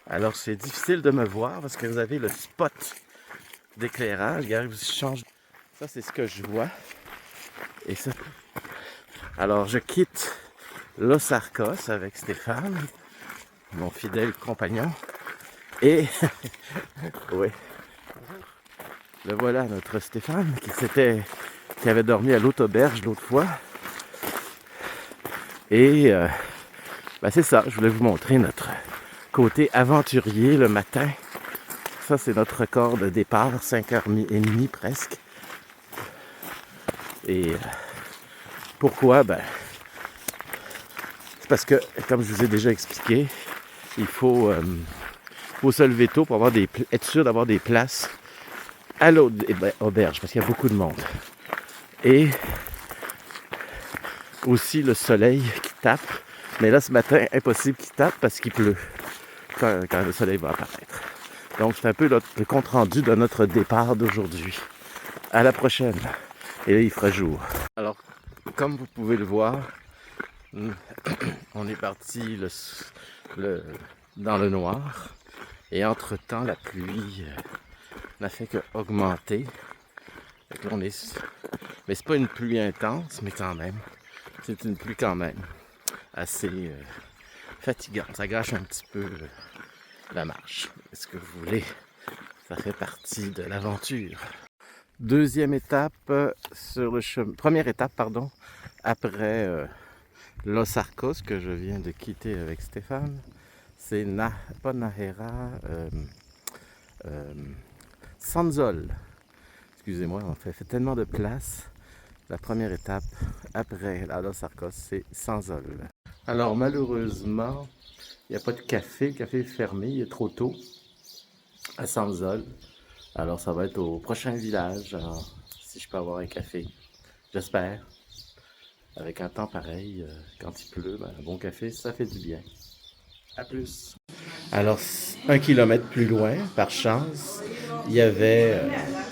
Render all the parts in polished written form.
Alors c'est difficile de me voir parce que vous avez le spot d'éclairage. Regardez, vous change. Ça c'est ce que je vois. Et ça. Alors je quitte Los Arcos avec Stéphane, mon fidèle compagnon. Et oui, le voilà notre Stéphane qui avait dormi à l'autre auberge l'autre fois. Et c'est ça, je voulais vous montrer notre côté aventurier le matin. Ça, c'est notre record de départ, 5h30 presque. Et pourquoi? C'est parce que, comme je vous ai déjà expliqué, il faut se lever tôt pour être sûr d'avoir des places à l'auberge, parce qu'il y a beaucoup de monde. Et aussi le soleil qui tape. Mais là, ce matin, impossible qu'il tape parce qu'il pleut quand le soleil va apparaître. Donc, c'est un peu le compte-rendu de notre départ d'aujourd'hui. À la prochaine. Et là, il fera jour. Alors, comme vous pouvez le voir, on est parti dans le noir. Et entre-temps, la pluie n'a fait qu'augmenter. Mais c'est pas une pluie intense, mais quand même. C'est une pluie quand même assez fatigante. Ça gâche un petit peu la marche. Est-ce que vous voulez? Ça fait partie de l'aventure. Deuxième étape sur le chemin. Première étape, pardon, après Los Arcos que je viens de quitter avec Stéphane. C'est pas Nahera, Sanzol. Excusez-moi, on fait tellement de place. La première étape après Los Arcos, c'est Sanzol. Alors malheureusement, il n'y a pas de café. Le café est fermé, il est trop tôt à Sanzol. Alors ça va être au prochain village. Alors, si je peux avoir un café, j'espère. Avec un temps pareil, quand il pleut, un bon café, ça fait du bien. À plus. Alors 1 kilomètre plus loin, par chance, il y avait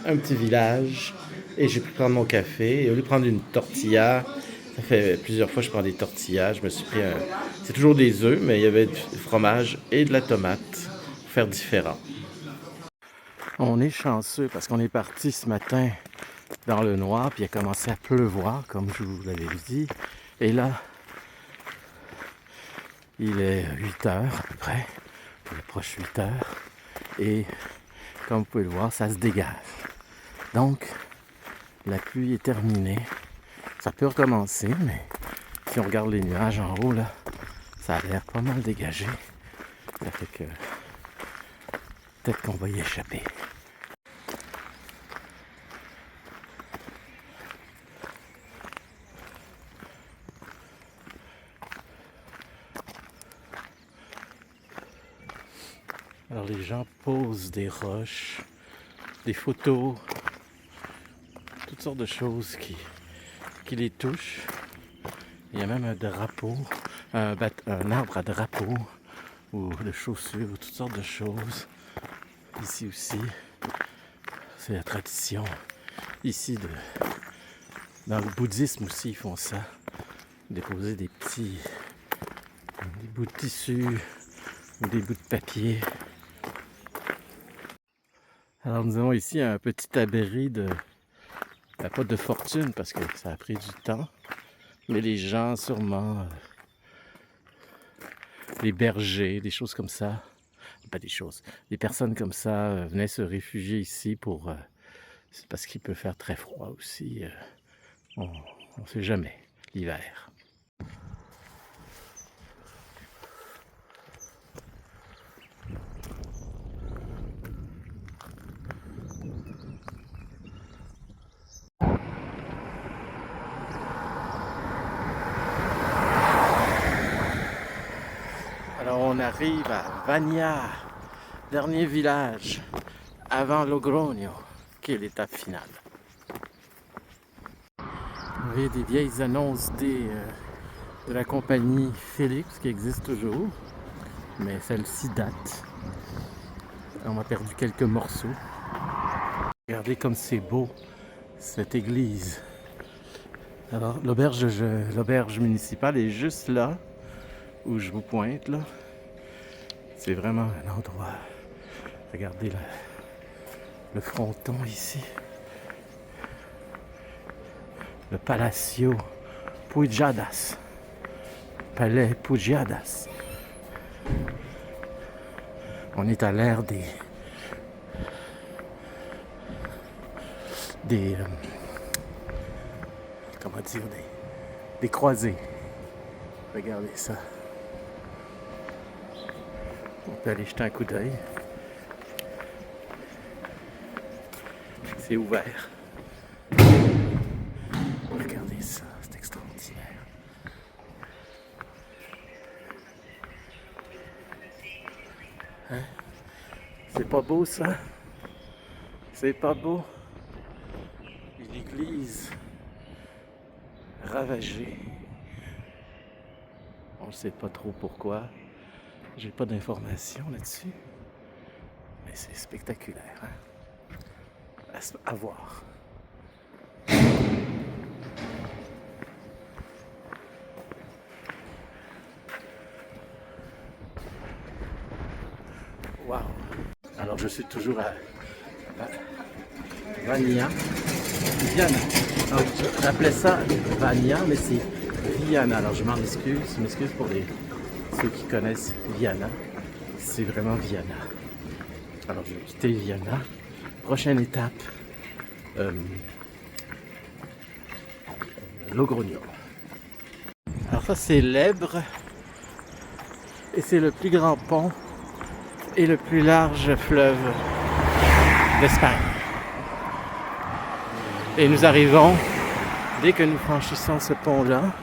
un petit village et j'ai pu prendre mon café. Et au lieu de prendre une tortilla, ça fait plusieurs fois que je prends des tortillas. Je me suis pris c'est toujours des œufs, mais il y avait du fromage et de la tomate pour faire différent. On est chanceux parce qu'on est parti ce matin dans le noir, puis il a commencé à pleuvoir, comme je vous l'avais dit. Et là, il est 8h à peu près, il approche 8h. Et comme vous pouvez le voir, ça se dégage. Donc, la pluie est terminée. Ça peut recommencer, mais si on regarde les nuages en haut, là, ça a l'air pas mal dégagé. Ça fait que peut-être qu'on va y échapper. Alors les gens posent des roches, des photos, toutes sortes de choses qui les touchent. Il y a même un drapeau, un arbre à drapeau, ou de chaussures, ou toutes sortes de choses. Ici aussi, c'est la tradition. Ici, dans le bouddhisme aussi, ils font ça. Déposer des bouts de tissu ou des bouts de papier. Alors nous avons ici un petit abri pas de fortune parce que ça a pris du temps. Mais les gens sûrement, les bergers, des choses comme ça, pas des choses, des personnes comme ça venaient se réfugier ici c'est parce qu'il peut faire très froid aussi. On ne sait jamais, l'hiver. Alors on arrive à Vania, dernier village avant Logroño, qui est l'étape finale. Vous voyez des vieilles annonces de la compagnie Philips qui existe toujours, mais celle-ci date. On a perdu quelques morceaux. Regardez comme c'est beau, cette église. Alors l'auberge municipale est juste là, où je vous pointe là. C'est vraiment un endroit. Regardez le fronton ici. Le Palacio Pujadas. Palais Pujadas. On est à l'ère comment dire, des croisés. Regardez ça. On peut aller jeter un coup d'œil. C'est ouvert. Regardez ça, c'est extraordinaire. Hein? C'est pas beau ça? C'est pas beau? Une église ravagée. On ne sait pas trop pourquoi. J'ai pas d'informations là-dessus. Mais c'est spectaculaire. Hein? À voir. Wow. Alors je suis toujours à Vania. Viana. Alors, j'appelais ça Vania, mais c'est Viana. Alors je m'excuse pour ceux qui connaissent Viana. C'est vraiment Viana. Alors je vais quitter Viana. Prochaine étape, Logrogno. Alors ça c'est l'Èbre. Et c'est le plus grand pont et le plus large fleuve d'Espagne. Et nous arrivons, dès que nous franchissons ce pont-là,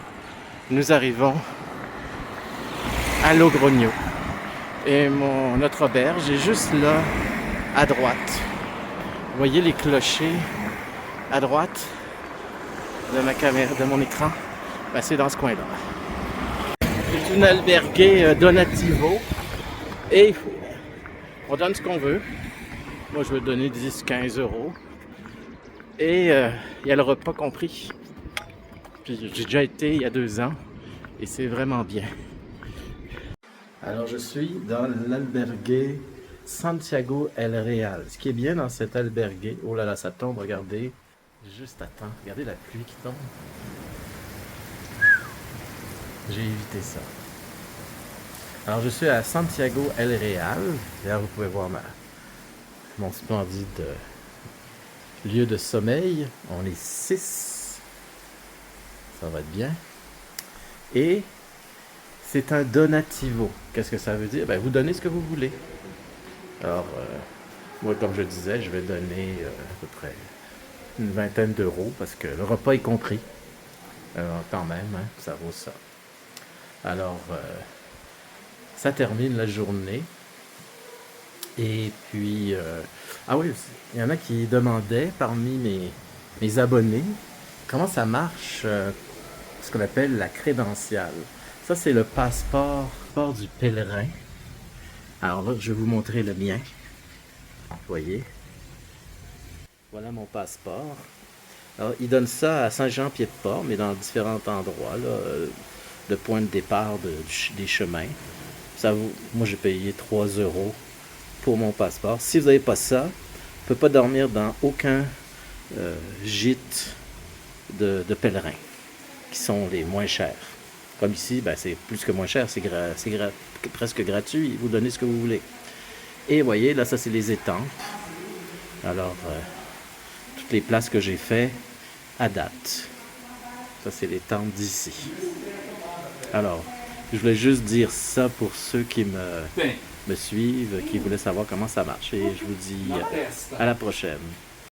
nous arrivons à Logrogno. Et notre auberge est juste là, à droite. Vous voyez les clochers à droite de ma caméra, de mon écran? Ben, c'est dans ce coin-là. C'est une albergue Donativo. Et on donne ce qu'on veut. Moi, je veux donner 10-15 euros. Et il y a le repas compris. Puis j'ai déjà été il y a 2 ans. Et c'est vraiment bien. Alors, je suis dans l'albergue Santiago El Real. Ce qui est bien dans cet albergue... Oh là là, ça tombe, regardez. Juste à temps. Regardez la pluie qui tombe. J'ai évité ça. Alors, je suis à Santiago El Real. D'ailleurs, vous pouvez voir mon splendide lieu de sommeil. On est 6. Ça va être bien. Et c'est un donativo. Qu'est-ce que ça veut dire? Ben, vous donnez ce que vous voulez. Alors, moi, comme je disais, je vais donner à peu près une vingtaine d'euros parce que le repas est compris. Alors, quand même, hein, ça vaut ça. Alors, ça termine la journée. Et puis, ah oui, il y en a qui demandaient parmi mes abonnés comment ça marche, ce qu'on appelle la crédentiale. Ça, c'est le passeport du pèlerin. Alors là, je vais vous montrer le mien. Vous voyez? Voilà mon passeport. Alors, ils donnent ça à Saint-Jean-Pied-de-Port, mais dans différents endroits, là, de point de départ des chemins. Moi, j'ai payé 3 euros pour mon passeport. Si vous n'avez pas ça, on ne peut pas dormir dans aucun gîte de pèlerins, qui sont les moins chers. Comme ici, ben, c'est plus que moins cher, c'est presque gratuit. Vous donnez ce que vous voulez. Et vous voyez, là, ça, c'est les étampes. Alors, toutes les places que j'ai fait à date. Ça, c'est l'étampe d'ici. Alors, je voulais juste dire ça pour ceux qui me suivent, qui voulaient savoir comment ça marche. Et je vous dis à la prochaine.